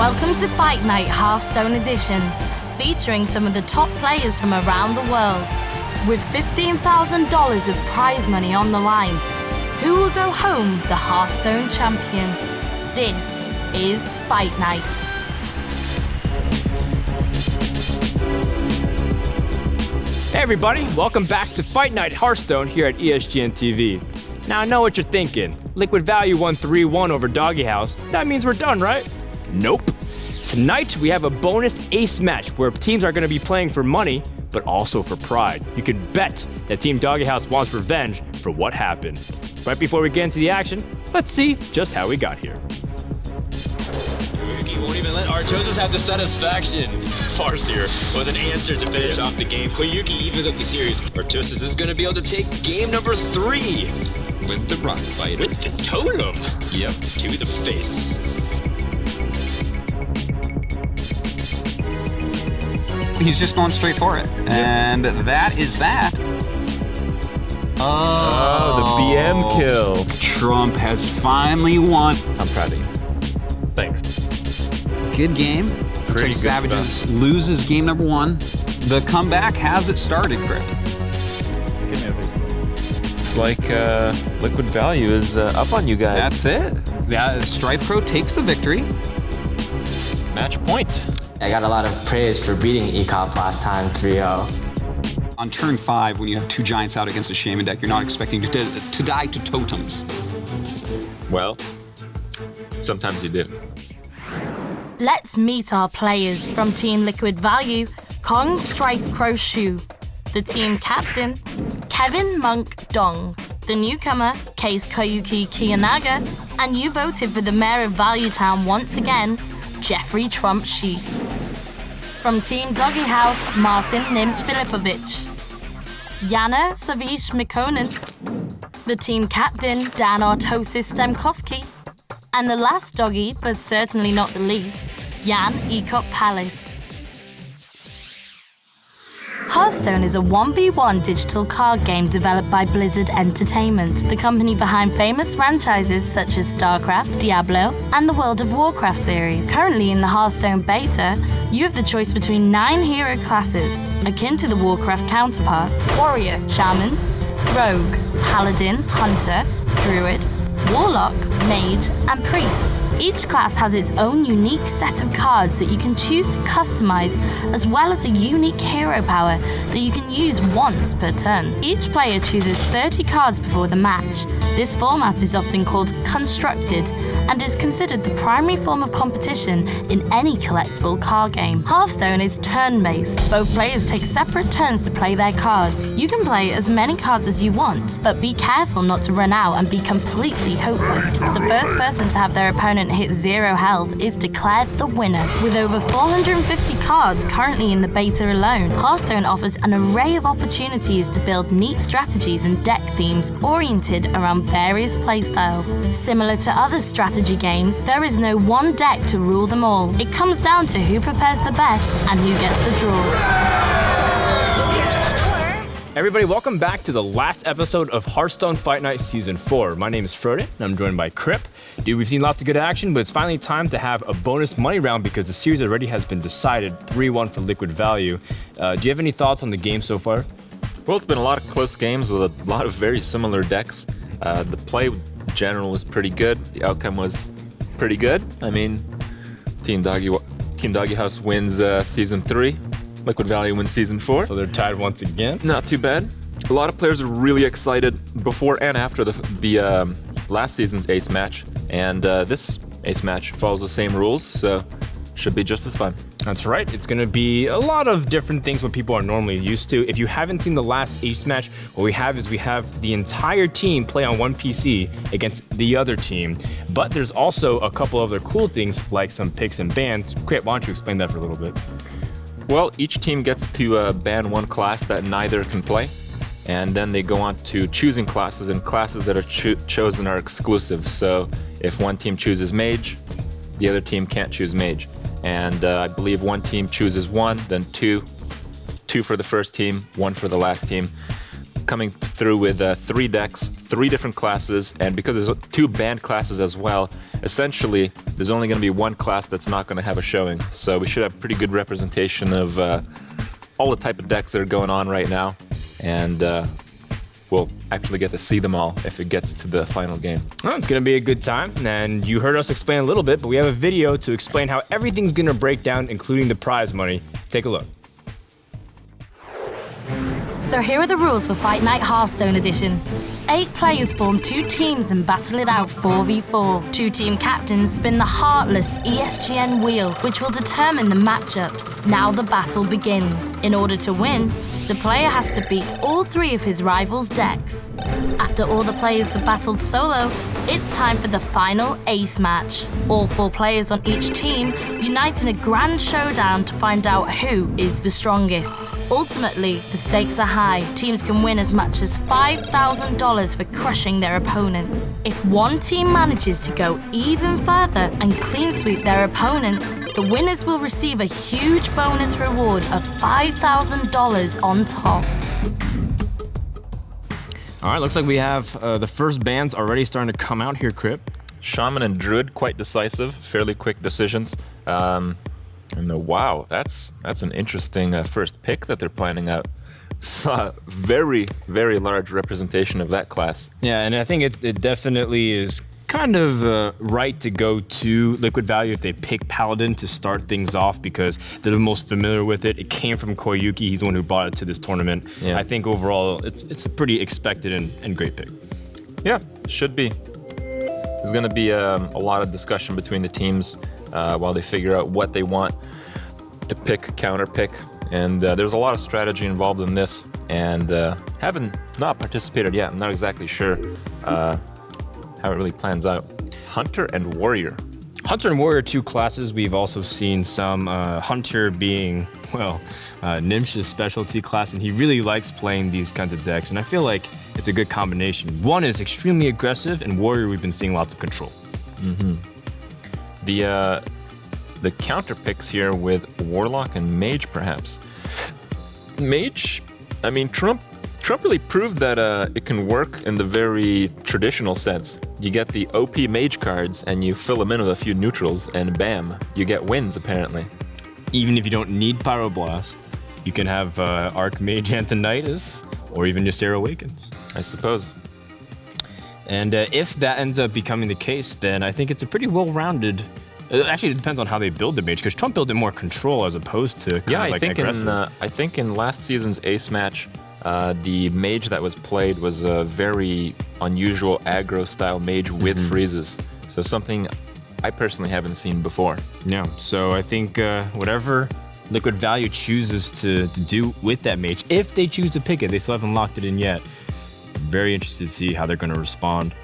Welcome to Fight Night Hearthstone Edition, featuring some of the top players from around the world. With $15,000 of prize money on the line, who will go home the Hearthstone champion? This is Fight Night. Hey everybody, welcome back to Fight Night Hearthstone here at ESGN TV. Now I know what you're thinking. LiquidValue won 3-1 over DogeHouse. That means we're done, right? Nope. Tonight we have a bonus ace match where teams are going to be playing for money, but also for pride. You can bet that Team DogeHouse wants revenge for what happened. Right before we get into the action, let's see just how we got here. He won't even let Artosis have the satisfaction. Farseer was an answer to finish off the game. Koyuki evens up the series. Artosis is going to be able to take game number 3. With the rock fighter. With the totem. Yep, to the face. He's just going straight for it. And that is that. Oh, the BM kill. Trump has finally won. I'm proud of you. Thanks. Good game. Pretty good Savages stuff. loses game number 1. The comeback has it started, Grip. It's like LiquidValue is up on you guys. That's it. Stripe Pro takes the victory. Match point. I got a lot of praise for beating ECOP last time, 3-0. On turn 5, when you have 2 giants out against a shaman deck, you're not expecting to die to totems. Well, sometimes you do. Let's meet our players. From Team LiquidValue, Kong Strife Crow Shu. The team captain, Kevin Monk Dong. The newcomer, Case Koyuki Kiyanaga. And you voted for the mayor of Value Town once again, Jeffrey Trump Shi. From Team DogeHouse, Marcin Nimch Filipovic. Yana Savish Mikonen. The team captain, Dan Artosis Stemkoski. And the last doggy, but certainly not the least, Jan Ekop Palace. Hearthstone is a 1v1 digital card game developed by Blizzard Entertainment, the company behind famous franchises such as StarCraft, Diablo, and the World of Warcraft series. Currently in the Hearthstone beta, you have the choice between 9 hero classes, akin to the Warcraft counterparts: Warrior, Shaman, Rogue, Paladin, Hunter, Druid, Warlock, Mage, and Priest. Each class has its own unique set of cards that you can choose to customize, as well as a unique hero power that you can use once per turn. Each player chooses 30 cards before the match. This format is often called constructed and is considered the primary form of competition in any collectible card game. Hearthstone is turn-based. Both players take separate turns to play their cards. You can play as many cards as you want, but be careful not to run out and be completely hopeless. The first person to have their opponent hit 0 health is declared the winner. With over 450 cards currently in the beta alone, Hearthstone offers an array of opportunities to build neat strategies and deck themes oriented around various playstyles. Similar to other strategy games, there is no one deck to rule them all. It comes down to who prepares the best and who gets the draws. Everybody, welcome back to the last episode of Hearthstone Fight Night Season 4. My name is Frode, and I'm joined by Crip. Dude, we've seen lots of good action, but it's finally time to have a bonus money round because the series already has been decided, 3-1 for LiquidValue. Do you have any thoughts on the game so far? Well, it's been a lot of close games with a lot of very similar decks. The play general was pretty good. The outcome was pretty good. I mean, Team DogeHouse wins Season 3. LiquidValue wins Season 4. So they're tied once again. Not too bad. A lot of players are really excited before and after the last season's ace match. And this ace match follows the same rules, so should be just as fun. That's right. It's going to be a lot of different things what people are normally used to. If you haven't seen the last ace match, what we have is we have the entire team play on one PC against the other team. But there's also a couple other cool things like some picks and bans. Crip, why don't you explain that for a little bit? Well, each team gets to ban one class that neither can play. And then they go on to choosing classes, and classes that are chosen are exclusive. So if one team chooses Mage, the other team can't choose Mage. And I believe one team chooses one, then two for the first team, one for the last team. coming through with 3 decks, 3 different classes, and because there's 2 banned classes as well, essentially there's only going to be 1 class that's not going to have a showing. So we should have pretty good representation of all the type of decks that are going on right now, and we'll actually get to see them all if it gets to the final game. Well, it's going to be a good time, and you heard us explain a little bit, but we have a video to explain how everything's going to break down, including the prize money. Take a look. So here are the rules for Fight Night Hearthstone Edition. 8 players form 2 teams and battle it out 4v4. 2 team captains spin the heartless ESGN wheel, which will determine the matchups. Now the battle begins. In order to win, the player has to beat all 3 of his rivals' decks. After all the players have battled solo, it's time for the final ace match. All 4 players on each team unite in a grand showdown to find out who is the strongest. Ultimately, the stakes are high. Teams can win as much as $5,000 for crushing their opponents. If one team manages to go even further and clean sweep their opponents, the winners will receive a huge bonus reward of $5,000 on top. All right, looks like we have the first bans already starting to come out here, Crip. Shaman and Druid, quite decisive, fairly quick decisions. And wow, that's an interesting first pick that they're planning out. So, very, very large representation of that class. Yeah, and I think it definitely is kind of right to go to LiquidValue if they pick Paladin to start things off because they're the most familiar with it. It came from Koyuki. He's the one who brought it to this tournament. Yeah. I think overall it's a pretty expected and great pick. Yeah, should be. There's going to be a lot of discussion between the teams while they figure out what they want to pick, counter pick. And there's a lot of strategy involved in this, and haven't not participated yet. I'm not exactly sure how it really plans out. Hunter and Warrior. Hunter and Warrior, 2 classes. We've also seen some Hunter being, well, Nimsh's specialty class, and he really likes playing these kinds of decks, and I feel like it's a good combination. One is extremely aggressive, and Warrior, we've been seeing lots of control. Mm-hmm. The counter picks here with Warlock and Mage, perhaps. Mage, I mean, Trump really proved that it can work in the very traditional sense. You get the OP Mage cards, and you fill them in with a few neutrals, and bam, you get wins, apparently. Even if you don't need Pyroblast, you can have Archmage Antonitis, or even Ysera Awakens. I suppose. And if that ends up becoming the case, then I think it's a pretty well-rounded... Actually, it depends on how they build the Mage, because Trump built it more control as opposed to kind of like aggressive. I think in last season's Ace match, the Mage that was played was a very unusual aggro-style Mage with freezes. So something I personally haven't seen before. Yeah, so I think whatever LiquidValue chooses to do with that Mage, if they choose to pick it, they still haven't locked it in yet. Very interested to see how they're going to respond.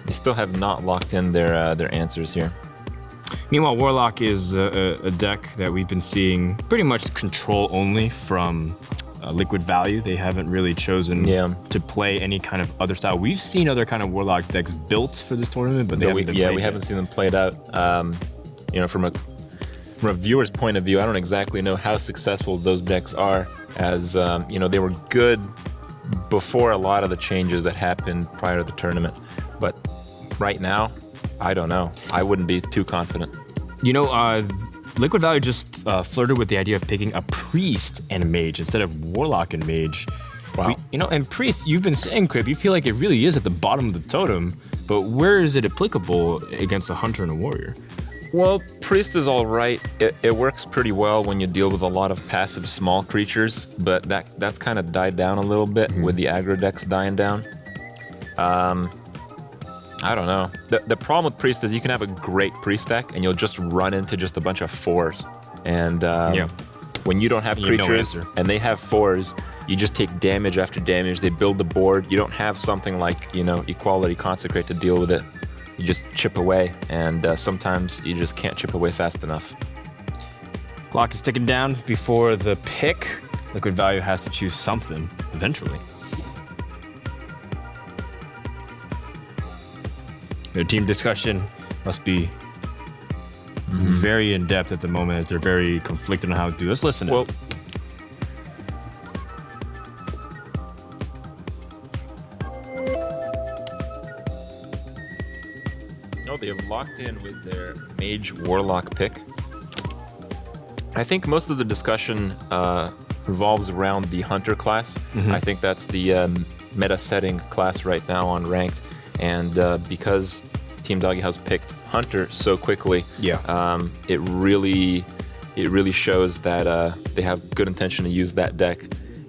They still have not locked in their answers here. Meanwhile, Warlock is a deck that we've been seeing pretty much control only from LiquidValue. They haven't really chosen to play any kind of other style. We've seen other kind of Warlock decks built for this tournament, but we haven't seen them played out. From a viewer's point of view, I don't exactly know how successful those decks are, as they were good before a lot of the changes that happened prior to the tournament. But right now, I don't know. I wouldn't be too confident. LiquidValue just flirted with the idea of picking a Priest and a Mage instead of Warlock and Mage. Wow. And Priest, you've been saying, Crip, you feel like it really is at the bottom of the totem, but where is it applicable against a Hunter and a Warrior? Well, Priest is all right. It works pretty well when you deal with a lot of passive small creatures, but that's kind of died down a little bit with the aggro decks dying down. I don't know. The problem with Priest is you can have a great Priest deck and you'll just run into just a bunch of 4s. And when you don't have creatures and they have 4s, you just take damage after damage. They build the board. You don't have something like, Equality Consecrate to deal with it. You just chip away, and sometimes you just can't chip away fast enough. Clock is ticking down before the pick. LiquidValue has to choose something eventually. Their team discussion must be very in depth at the moment as they're very conflicted on how to do this. Listen. Well, no, they have locked in with their Mage Warlock pick. I think most of the discussion revolves around the Hunter class. I think that's the meta setting class right now on ranked, and because Team DogeHouse picked Hunter so quickly, it really shows that they have good intention to use that deck,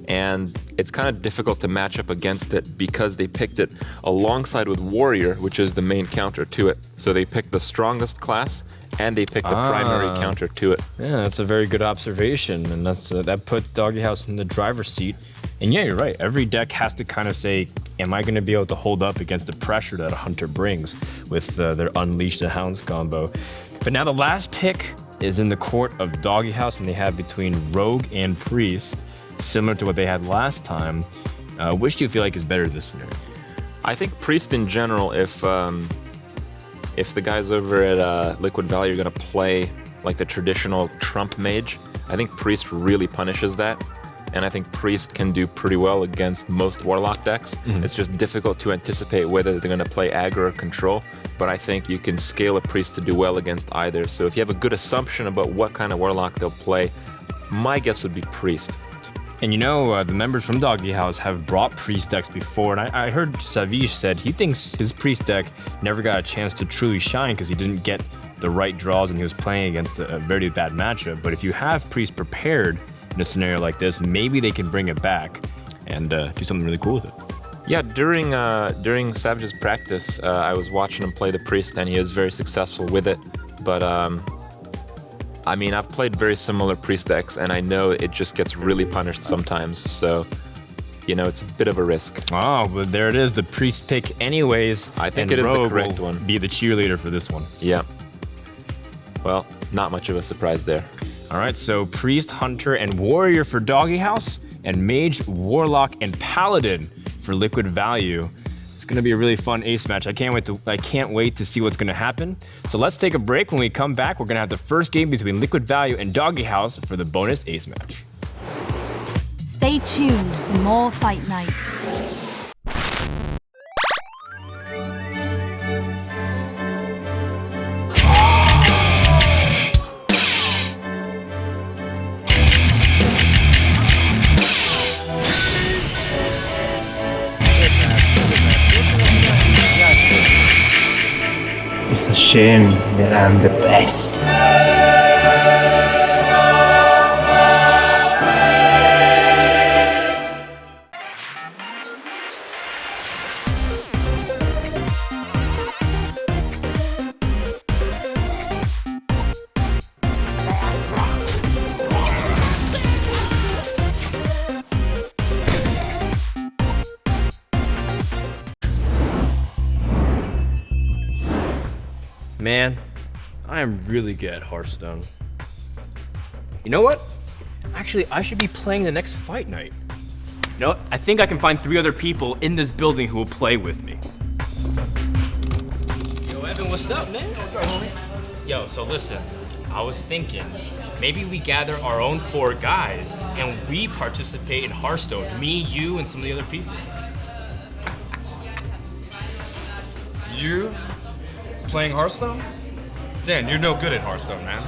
and it's kind of difficult to match up against it because they picked it alongside with Warrior, which is the main counter to it. So they picked the strongest class, and they picked the primary counter to it. Yeah, that's a very good observation, and that puts DogeHouse in the driver's seat. And yeah, you're right. Every deck has to kind of say, am I going to be able to hold up against the pressure that a Hunter brings with their Unleash the Hounds combo? But now the last pick is in the court of DogeHouse, and they have between Rogue and Priest, similar to what they had last time. Which do you feel like is better this scenario? I think Priest in general, if the guys over at LiquidValue are going to play like the traditional Trump Mage, I think Priest really punishes that. And I think Priest can do pretty well against most Warlock decks. It's just difficult to anticipate whether they're going to play aggro or control, but I think you can scale a Priest to do well against either. So if you have a good assumption about what kind of Warlock they'll play, my guess would be Priest. And you know, the members from DogeHouse have brought Priest decks before, and I heard Savish said he thinks his Priest deck never got a chance to truly shine because he didn't get the right draws and he was playing against a very bad matchup. But if you have Priest prepared in a scenario like this, maybe they can bring it back and do something really cool with it. Yeah, during Savage's practice, I was watching him play the Priest, and he is very successful with it. But I mean, I've played very similar Priest decks, and I know it just gets really punished sometimes. So, you know, it's a bit of a risk. Oh, but there it is, the Priest pick anyways. I think and it is Rogue the correct will one. Be the cheerleader for this one. Yeah. Well, not much of a surprise there. All right, so Priest, Hunter, and Warrior for DogeHouse, and Mage, Warlock, and Paladin for LiquidValue. It's gonna be a really fun ace match. I can't wait to see what's gonna happen. So let's take a break. When we come back, we're gonna have the first game between LiquidValue and DogeHouse for the bonus ace match. Stay tuned for more Fight Night. It's a shame that I'm the best. Man, I am really good at Hearthstone. You know what? Actually, I should be playing the next Fight Night. You know what? I think I can find 3 other people in this building who will play with me. Yo, Evan, what's up, man? Yo, so listen, I was thinking, maybe we gather our own 4 guys and we participate in Hearthstone. Me, you, and some of the other people. You playing Hearthstone? Dan, you're no good at Hearthstone, man.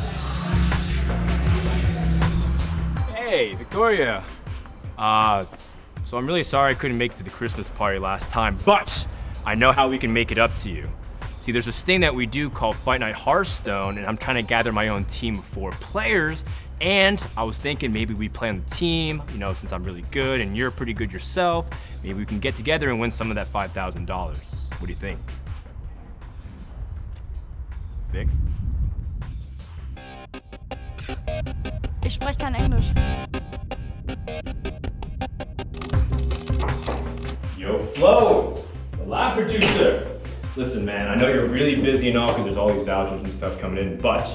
Hey, Victoria. So I'm really sorry I couldn't make it to the Christmas party last time, but I know how we can make it up to you. See, there's this thing that we do called Fight Night Hearthstone, and I'm trying to gather my own team of 4 players, and I was thinking maybe we play on the team, you know, since I'm really good and you're pretty good yourself, maybe we can get together and win some of that $5,000. What do you think? Vic? Ich spreche kein Englisch. Yo, Flo, the lab producer. Listen, man, I know you're really busy and all because there's all these vouchers and stuff coming in, but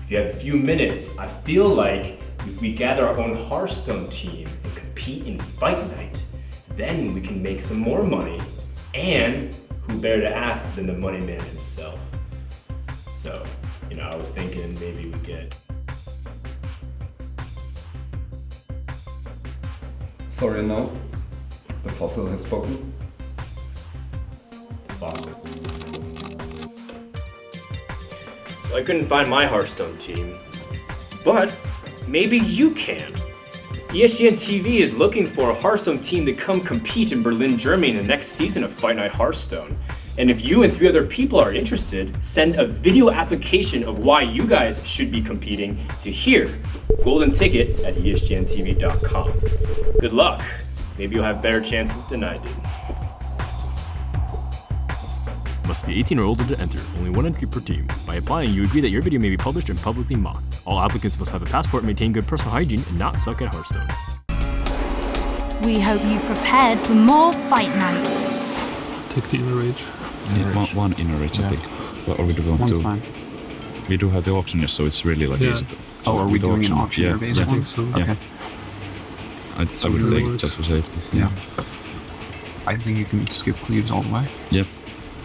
if you have a few minutes, I feel like if we gather our own Hearthstone team and compete in Fight Night, then we can make some more money, and who better to ask than the money man himself. So, you know, I was thinking maybe we get. Sorry, no. The fossil has spoken. So I couldn't find my Hearthstone team, but maybe you can. ESGN TV is looking for a Hearthstone team to come compete in Berlin, Germany in the next season of Fight Night Hearthstone. And if you and 3 other people are interested, send a video application of why you guys should be competing to here. Golden ticket at ESGNTV.com. Good luck. Maybe you'll have better chances than I did. Must be 18 or older to enter. Only 1 entry per team. By applying, you agree that your video may be published and publicly mocked. All applicants must have a passport, maintain good personal hygiene, and not suck at Hearthstone. We hope you prepared for more Fight Nights. Take the inner rage. One inner rage, I think. What are we going to do? Fine. We do have the auctioneer, so it's really like easy to... Oh, are we doing an auctioneer based I one? think so. Okay. I would take it just for safety. Yeah. I think you can skip cleaves all the way. Yep.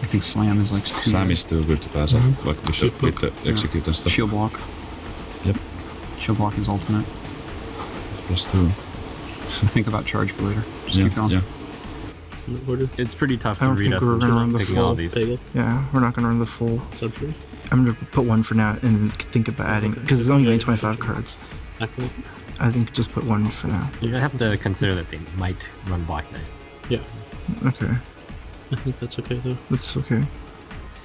I think slam is like too Slam is too good to pass up, like with the execute and stuff. Shield block. Yep. Shield block is ultimate. +2. So think about charge for later. Just keep going. Yeah. It's pretty tough I to don't read think us we're gonna run the taking all full. these. Yeah, we're not gonna run the full. So true. I'm gonna put 1 for now and think about adding because there's only 25 cards. Okay. I think just put 1 for now. You have to consider that they might run Black Knight. Yeah. Okay. I think that's okay though. That's okay.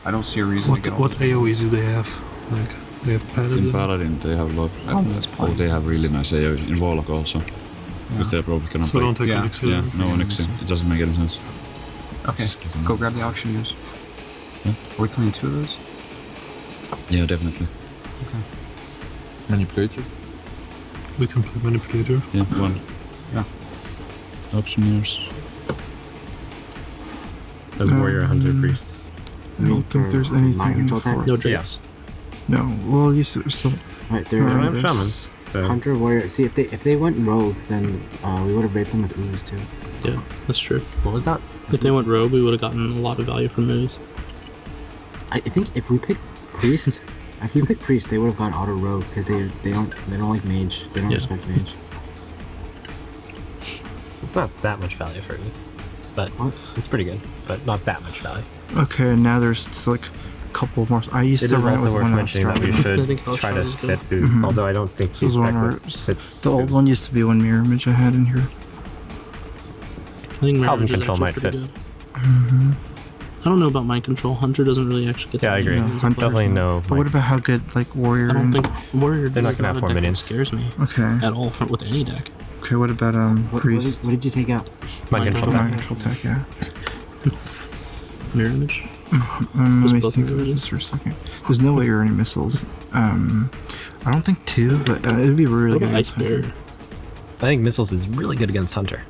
I don't see a reason to go. What AoE do they have? Like, they have Paladin? In Paladin, they have a lot. Oh, they have really nice AoE. In Warlock also. Because they're probably gonna So play. don't take an Elixir. Yeah, no Elixir. It doesn't make any sense. Okay, go grab the auctioneers. Yeah. Are we playing 2 of those? Yeah, definitely. Okay. Manipulator? We can play Manipulator. Yeah, 1. Yeah. Auctioneers. As Warrior, Hunter, Priest. I don't think there's anything before. No drafts. No. Well, you still. Right, they're Shaman. So. Hunter, Warrior. See, if they went Rogue, then we would have raped them with Ooze too. Yeah, that's true. What was that? If they went Rogue, we would have gotten a lot of value from Ooze. I think if we pick Priest, they would have gone auto Rogue because they don't like Mage. They don't respect Mage. It's not that much value for Ooze, but it's pretty good. But not that much value. Okay, now there's like a couple more. I used to run it with one mentioning that we should try to fit Ooze, although I don't think This is he's one where the old one used to be 1 mirror image I had in here. I think Mirror Paladin Image is Control might actually fit. pretty good. I don't know about Mind Control. Hunter doesn't really actually get. Yeah, I agree. Hunter Definitely no. But what about how good like Warrior? I don't and... think Warrior. They're not is gonna have a 4 deck that minions. Scares me. Okay. At all with any deck. Okay, what about Priest? What did you take out? Mind Control. Mind Control Tech, yeah. Mirror Image. Let me think about this for a second. There's no way you're any missiles. I don't think 2, but it'd be really good against Hunter. I think Missiles is really good against Hunter.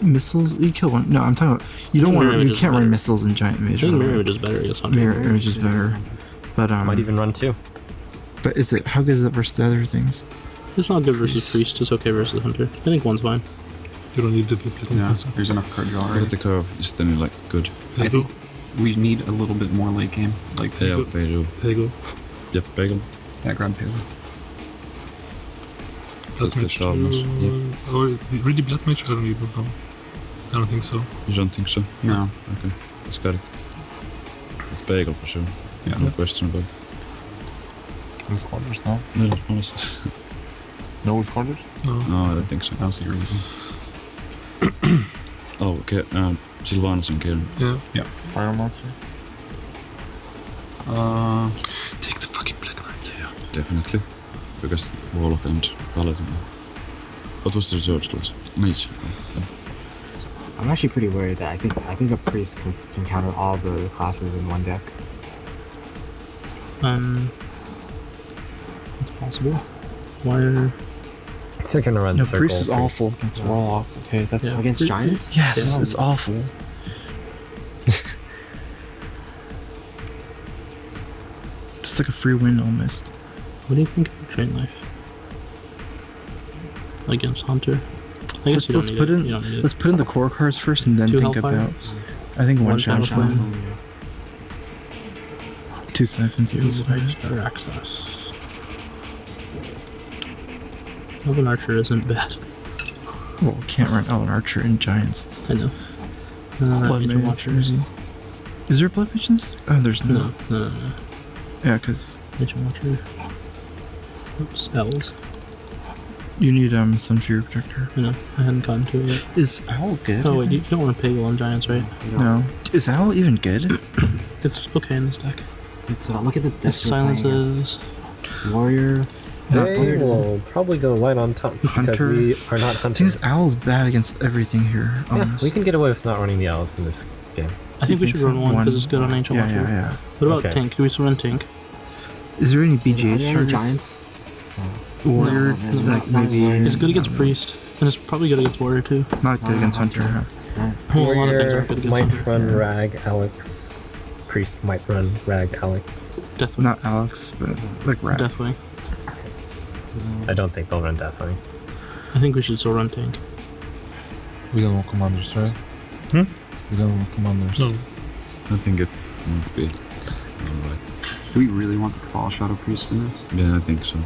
Missiles? You kill 1. No, I'm talking about you don't want. You can't run missiles in Giant Mage. I think Mirror Image is better against Hunter. Mirror Image is better, but might even run 2. But is it how good is it versus the other things? It's not good versus Priest. It's okay versus Hunter. I think 1's fine. You don't need to flip it. Yeah, there's enough card draw already. But the curve is then like good. I think we need a little bit more late game. Like Yeah, Pego. Yep, Pego. Yeah, grab Pego. Blood Mage. Or really Blood Mage? I don't even know. I don't think so. You don't think so? No. Okay, let's got it. It's Pego for sure. Yeah. No question about it. With corners now? No, let's be honest. No with corners? No, I don't think so. I don't see a reason. Oh, okay. Sylvanas and Kieran. Yeah. Yeah. Pyromancer? Take the fucking Black Knight. Yeah, definitely. Because Warlock and Paladin. What was the third class? Mage. I'm actually pretty worried that I think a Priest can counter all the classes in one deck. It's possible. Warrior. They're gonna run No, circle. Priest is awful against Warlock. Okay, that's Against Giants? Yes, Yeah. it's awful. It's like a free win almost. What do you think of Train Life? Against Hunter? I guess Let's put in the core cards first and then 2 think Hellfire? about. I think one Shadow Shadow Flame. Flame. 2 2 siphons. He's better access. Elven Archer isn't bad. Well, can't run Elven Archer in Giants. I know. Blood Nature Mage. Watcher. Is there Blood Mages? Oh, there's no. No. Yeah, because Nature Watcher. Oops, owls. you need Sun Fury Protector. I know. I hadn't gotten to it yet. Is Owl good? Oh wait, you don't want to pay on Giants, right? No. Is Owl even good? It's okay in this deck. It's look at the deck. It silences. Warrior. They will probably go light on Tunts because we are not The hunters. thing is, Owl's bad against everything here. Yeah, almost. we can get away with not running the owls in this game. I think we should run one because it's good on Ancient Watcher. Yeah. What about Tank? Can we still run Tank? Is there any BGH Any charges? Giants? Warrior? No, like maybe. It's good against Priest, and it's probably good against Warrior too. Not good against Hunter. Well, a lot of things Warrior are good against might Hunter. run Rag Alex. Priest might run Rag Alex. Definitely. Not Alex, but like Rat. Definitely. I don't think they'll run Deathwing. I think we should still run Tank. We don't want commanders, right? We don't want commanders. No. I think it would be alright. Do we really want the Fall Shadow Priest in this? Yeah, I think so.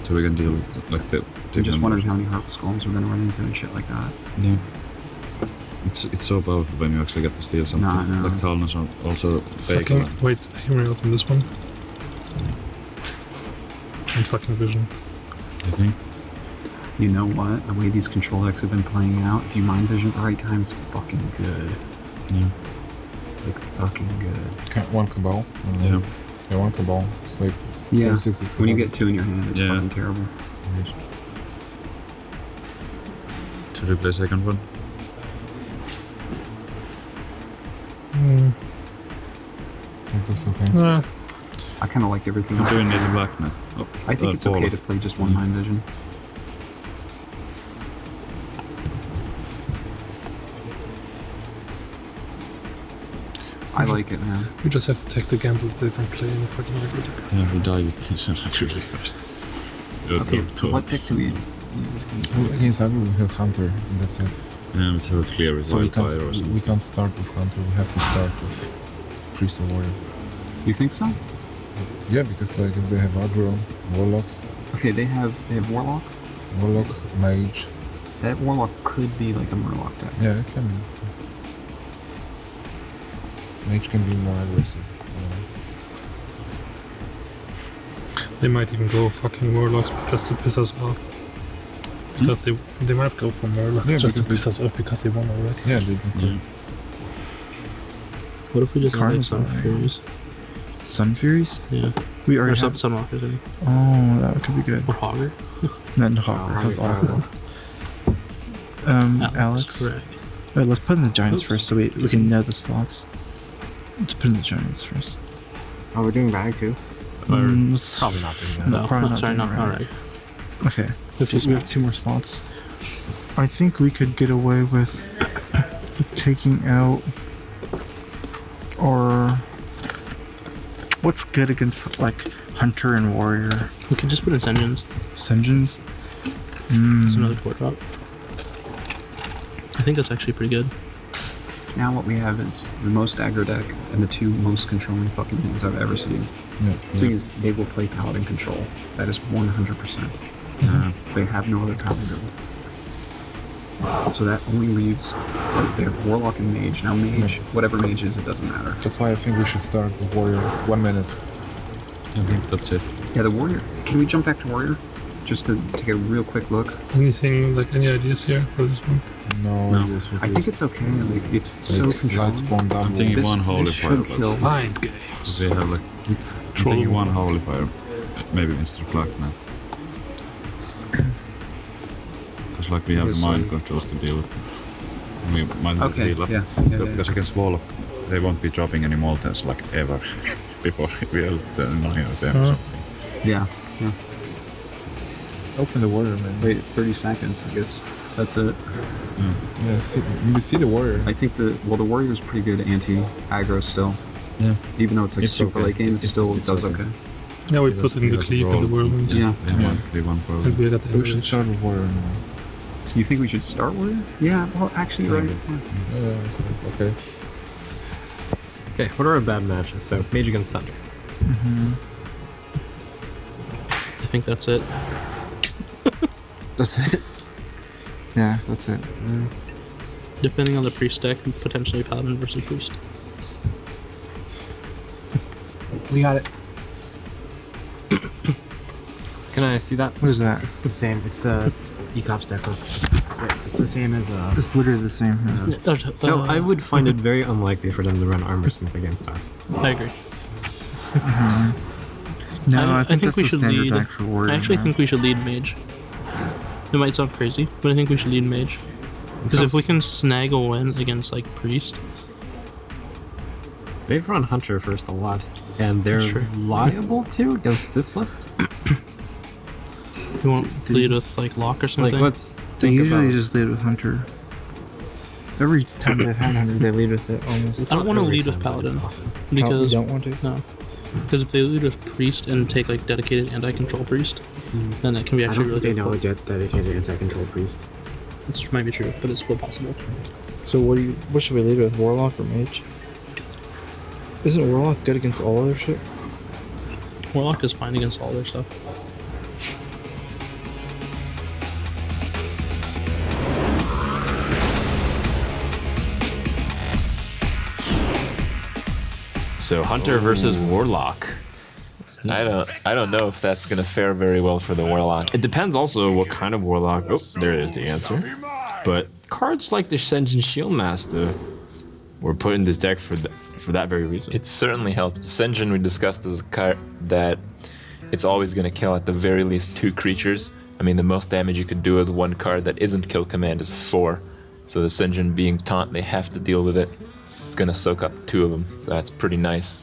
So we can deal with like the. I'm just wondering how many Harvest Golems we're gonna run into and shit like that. Yeah. It's so powerful when you actually get to steal something. No, I know. Like Talon's also fake. Fucking, wait, hear me out on this one. And fucking vision. I think. You know what? The way these control decks have been playing out, if you Mind Vision at the right time, it's fucking good. Yeah. Like, fucking good. Okay, one Cabal. Yeah. Yeah, one Cabal. It's like... Yeah, 460 when you get 2 in your hand, it's fucking terrible. Should we play second one? I think that's okay. I kind of like everything I'm else. doing native black now. Oh, I think it's okay Paul. to play just one Mind Vision. I like it, man. We just have to take the gamble that they don't play in the fucking aggro deck. Yeah, we die with this actually first. Okay, what deck do we... Against aggro we have Hunter, and that's it. Yeah, it's not clear with So we Wildfire or something. can't start with Hunter, we have to start with Priest or Warrior. You think so? Yeah, because like if they have aggro, Warlocks. Okay, they have Warlock. Warlock, Mage. That Warlock could be like a Murloc deck. Yeah, it can be. Mage can be more aggressive. They might even go fucking Warlocks just to piss us off. Because they might go for Murlocs Yeah, just to because piss us off because they won already. Yeah, they do. What if we just have like Karma's Sun alright. Furies? Sun Furies? Yeah. We already Or have... Sunwalkers, I mean. Oh, that could be good. Or Hogger. Then Hogger has awful. Alex. Correct. Alright, let's put in the Giants first so we can know the slots. Let's put in the Giants first. Oh, we're doing Rag too? Let's Probably not doing that. No, probably not sorry, doing not Rag. Rag. Okay, we have 2 more slots. I think we could get away with taking out... Or... What's good against, like, Hunter and Warrior? We could just put in Sengens. Sengens? It's another 4-drop. I think that's actually pretty good. Now what we have is the most aggro deck and the 2 most controlling fucking things I've ever seen. Yeah. The thing is, they will play Paladin control. That is 100%. They have no other Paladin build. So that only leaves, like, they have Warlock and Mage. Now Mage, whatever Mage is, it doesn't matter. That's why I think we should start with Warrior. 1 minute. I think that's it. Yeah, the Warrior. Can we jump back to Warrior? Just to take a real quick look. Anything, like, any ideas here for this one? No. I think it's okay. Like, it's so controlled. Lightspawn down. I'm thinking one Holy this Fire. should kill. Mind games. They have like. I'm thinking one Holy Fire. Maybe Mr. Clark now. Because like we have the mind controls to deal with. We might have to deal up. Because against Warlock, they won't be dropping any Moltens like ever before we have the 9 or 10 or something. Yeah. Open the Warrior, man. Wait 30 seconds, I guess. That's it. Yeah, we see the Warrior. I think the Warrior is pretty good anti-aggro still. Yeah. Even though it's like It's super okay. late game, it still It's does okay. okay. Yeah, we put in the cleave in the whirlwind. Yeah. One for And we got the So we should start with Warrior now. You think we should start Warrior? Yeah, well, actually, right. Yeah, it's like, okay. Okay, what are our bad matches? So, Mage against Thunder. I think that's it. That's it? Yeah, that's it. Depending on the priest deck, potentially paladin versus priest. We got it. Can I see that? What is that? It's the same. It's the Ecop's deck. It's the same as It's literally the same. Yeah. So I would find it very unlikely for them to run Armor Smith against us. I agree. No, I think that's we the should standard lead. deck for Warrior. I actually now. think we should lead mage. It might sound crazy, but I think we should lead mage. Because if we can snag a win against like priest, They've run Hunter first a lot, and they're liable to against this list. you won't lead with like lock or something. Like, let's They think usually about. just lead with Hunter. Every time they've had Hunter, they lead with it almost. I don't want to lead with paladin because you don't want to? No, because if they lead with priest and take like dedicated anti-control priest, then that can be I actually don't really think they know difficult. a dedicated anti-control priest. This might be true, but it's still possible. So what should we lead with? Warlock or Mage? Isn't Warlock good against all other shit? Warlock is fine against all their stuff. So Hunter versus Warlock. I don't know if that's gonna fare very well for the Warlock. It depends also what kind of Warlock. Oh, there is the answer. But cards like the Senjin Shieldmaster were put in this deck for that very reason. It certainly helped. Senjin we discussed as a card that it's always gonna kill at the very least 2 creatures. I mean, the most damage you could do with one card that isn't kill command is 4. So the Senjin being taunt, they have to deal with it. It's gonna soak up 2 of them, so that's pretty nice.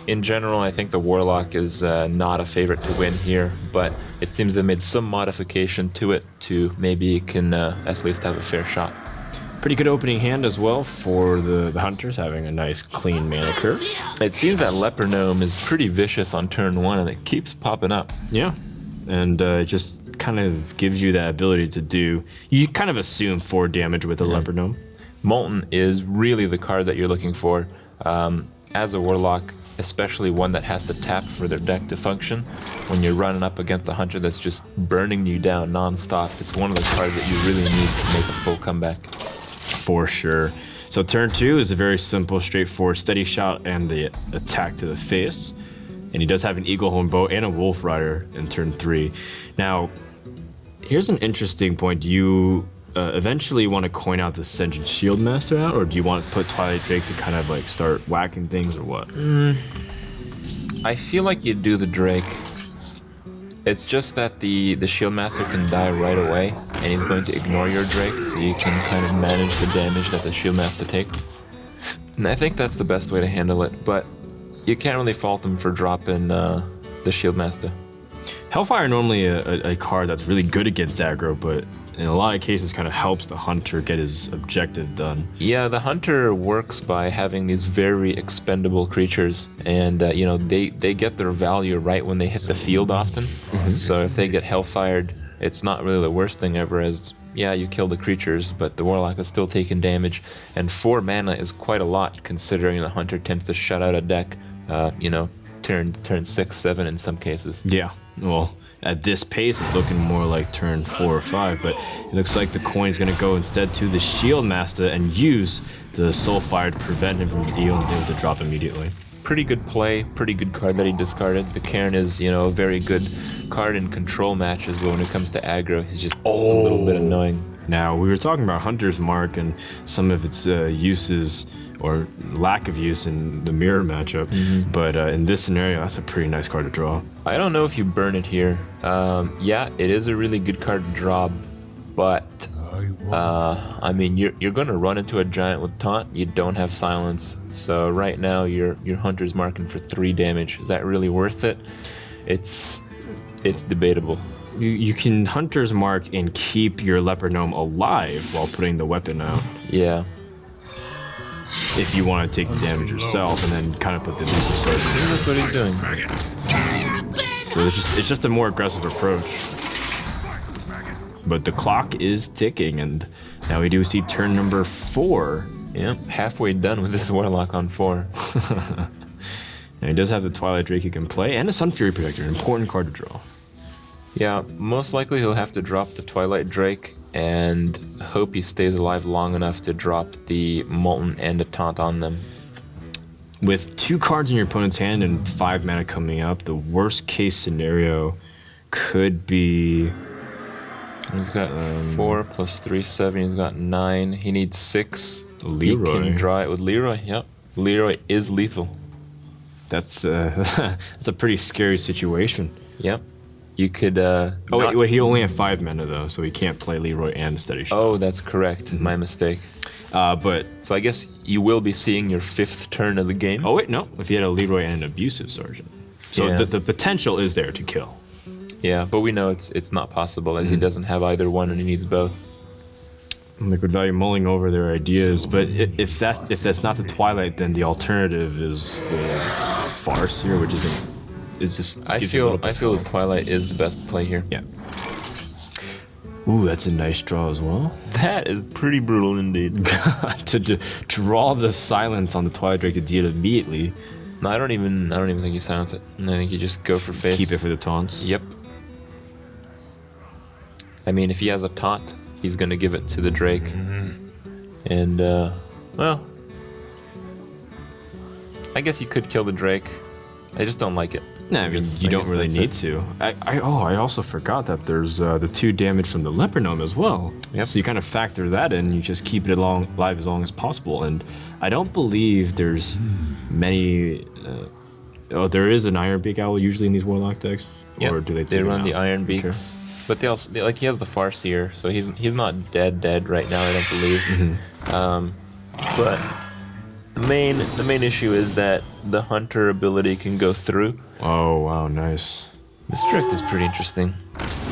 In general, I think the Warlock is not a favorite to win here, but it seems they made some modification to it to maybe it can at least have a fair shot. Pretty good opening hand as well for the Hunters, having a nice clean mana curve. It seems that Leper Gnome is pretty vicious on turn 1 and it keeps popping up. Yeah, and it just kind of gives you that ability to do, you kind of assume 4 damage with a Leper Gnome. Molten is really the card that you're looking for. As a Warlock, especially one that has to tap for their deck to function, when you're running up against a Hunter that's just burning you down non-stop, it's one of the cards that you really need to make a full comeback. For sure. So turn 2 is a very simple, straightforward steady shot and the attack to the face. And he does have an Eagle Horn Bow and a Wolf Rider in turn 3. Now, here's an interesting point. Do you eventually want to coin out the Senjin Shieldmaster out, or do you want to put Twilight Drake to kind of like start whacking things, or what? I feel like you do the Drake. It's just that the Shieldmaster can die right away, and he's going to ignore your Drake, so you can kind of manage the damage that the Shieldmaster takes. And I think that's the best way to handle it, but you can't really fault him for dropping the Shieldmaster. Hellfire normally a card that's really good against aggro, but in a lot of cases kind of helps the Hunter get his objective done. Yeah, the Hunter works by having these very expendable creatures, and you know, they get their value right when they hit the field often. So if they get Hellfired, it's not really the worst thing ever, as yeah, you kill the creatures, but the Warlock is still taking damage, and 4 mana is quite a lot considering the Hunter tends to shut out a deck, you know, turn 6, 7 in some cases. Yeah, well, at this pace, it's looking more like turn 4 or 5, but it looks like the coin is going to go instead to the Shieldmaster and use the Soulfire to prevent him from being able to drop immediately. Pretty good play, pretty good card that he discarded. The Cairn is, you know, a very good card in control matches, but when it comes to aggro, he's just a little bit annoying. Now, we were talking about Hunter's Mark and some of its uses or lack of use in the mirror matchup, but in this scenario, that's a pretty nice card to draw. I don't know if you burn it here. Yeah, it is a really good card to draw, but I mean, you're going to run into a giant with taunt. You don't have silence, so right now your Hunter's marking for 3 damage. Is that really worth it? It's debatable. You can Hunter's Mark and keep your Leper Gnome alive while putting the weapon out. Yeah. If you want to take the damage yourself and then kind of put the damage yourself. I think that's what he's doing. So it's just a more aggressive approach. But the clock is ticking, and now we do see turn number 4. Yeah, halfway done with this Warlock on 4. And he does have the Twilight Drake he can play, and a Sun Fury Protector, an important card to draw. Yeah, most likely he'll have to drop the Twilight Drake and hope he stays alive long enough to drop the Molten and a Taunt on them. With 2 cards in your opponent's hand and 5 mana coming up, the worst case scenario could be... He's got 4 plus 3, 7. He's got 9. He needs 6. Leroy. He can draw it with Leroy. Yep. Leroy is lethal. That's that's a pretty scary situation. Yep. You could. Wait, he only has 5 mana though, so he can't play Leroy and Steady Shot. Oh, that's correct. My mistake. But so I guess you will be seeing your 5th turn of the game. Oh wait, no. If he had a Leroy and an Abusive Sergeant, so the potential is there to kill. Yeah, but we know it's not possible as he doesn't have either one and he needs both. Liquid Value mulling over their ideas, but if that's not the Twilight, then the alternative is the Farseer, which isn't. It's just. I feel the Twilight is the best play here. Yeah. Ooh, that's a nice draw as well. That is pretty brutal indeed. to draw the silence on the Twilight Drake to deal immediately. No, I don't even think you silence it. I think you just go for face. Keep it for the taunts. Yep. I mean, if he has a taunt, he's gonna give it to the Drake. And well, I guess you could kill the Drake. I just don't like it. No, I mean, you don't really need to. I also forgot that there's the 2 damage from the Leper Gnome as well. Yep. So you kind of factor that in. You just keep it alive as long as possible. And I don't believe there's many. There is an Iron Beak Owl usually in these Warlock decks. Yep. Or do they? They run the Iron Beaks, but they also he has the Farseer, so he's not dead right now. I don't believe. But the main issue is that the Hunter ability can go through. Oh wow, nice. This trick is pretty interesting,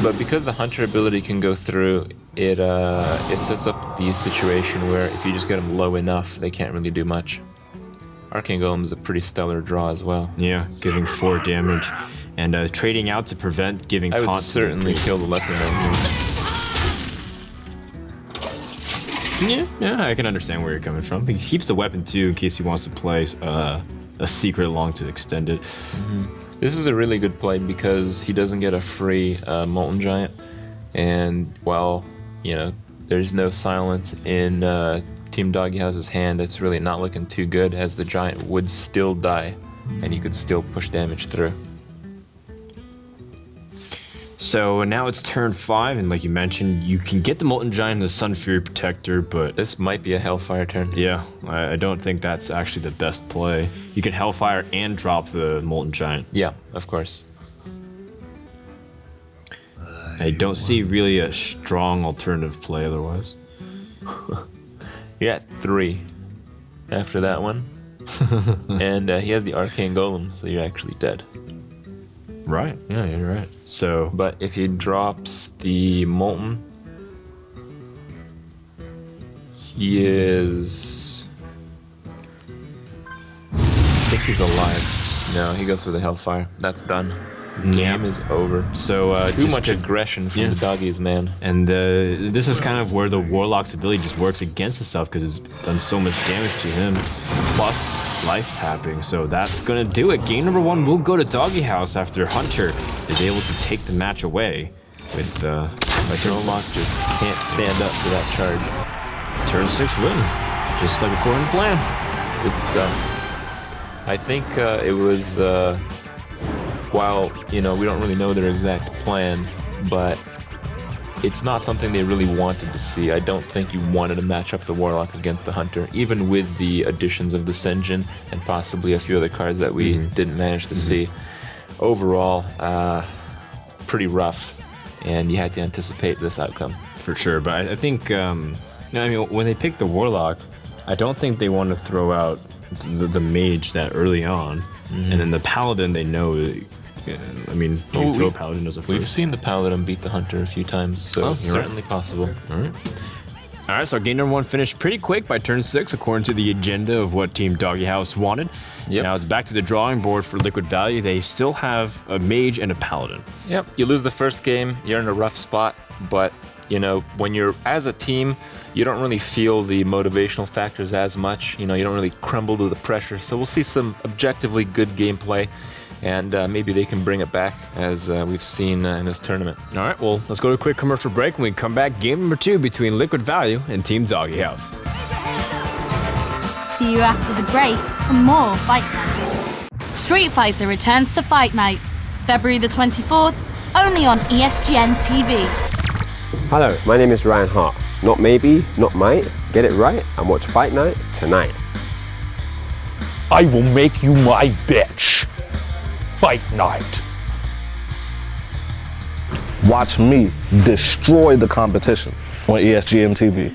but because the Hunter ability can go through, it sets up the situation where if you just get them low enough, they can't really do much. Arcane Golem is a pretty stellar draw as well. Yeah, giving 4 damage and trading out to prevent giving taunt. I would certainly kill the Leper Gnome. Yeah, I can understand where you're coming from. He keeps the weapon too in case he wants to play a secret along to extend it. This is a really good play because he doesn't get a free Molten Giant, and while there's no silence in Team DogeHouse's hand, it's really not looking too good as the Giant would still die, and you could still push damage through. So now it's turn 5, and like you mentioned, you can get the Molten Giant and the Sun Fury Protector, but... This might be a Hellfire turn. Yeah, I don't think that's actually the best play. You can Hellfire and drop the Molten Giant. Yeah, of course. I don't see really a strong alternative play otherwise. You got 3 after that one. And he has the Arcane Golem, so you're actually dead. Right, yeah, you're right. So, but if he drops the Molten, he is... I think he's alive. No, he goes for the Hellfire. That's done. Game is over. So too much aggression from the doggies, man. And this is kind of where the Warlock's ability just works against itself because it's done so much damage to him. Plus, life's happening, so that's gonna do it. Game number 1 will go to DogeHouse after Hunter is able to take the match away with Warlock just can't stand up to that charge. Turn 6 win, just like according to plan. Good stuff. I think it was. While, we don't really know their exact plan, but it's not something they really wanted to see. I don't think you wanted to match up the Warlock against the Hunter, even with the additions of the Senjin and possibly a few other cards that we didn't manage to see. Overall, pretty rough, and you had to anticipate this outcome. For sure, but I think, when they picked the Warlock, I don't think they want to throw out the Mage that early on, and then the Paladin they know... you throw Paladin as a first. We've seen the Paladin beat the Hunter a few times, so it's certainly possible. All right, so game number 1 finished pretty quick by turn 6, according to the agenda of what Team DogeHouse wanted. Yep. Now it's back to the drawing board for Liquid Value. They still have a Mage and a Paladin. Yep, you lose the first game, you're in a rough spot, but, when you're, as a team, you don't really feel the motivational factors as much. You don't really crumble to the pressure. So we'll see some objectively good gameplay, and maybe they can bring it back as we've seen in this tournament. All right, well, let's go to a quick commercial break. When we come back, game number 2 between Liquid Value and Team DogeHouse. See you after the break for more Fight Night. Street Fighter returns to Fight Nights, February the 24th, only on ESGN TV. Hello, my name is Ryan Hart. Not maybe, not might. Get it right and watch Fight Night tonight. I will make you my bitch. Fight Night. Watch me destroy the competition on ESGN TV.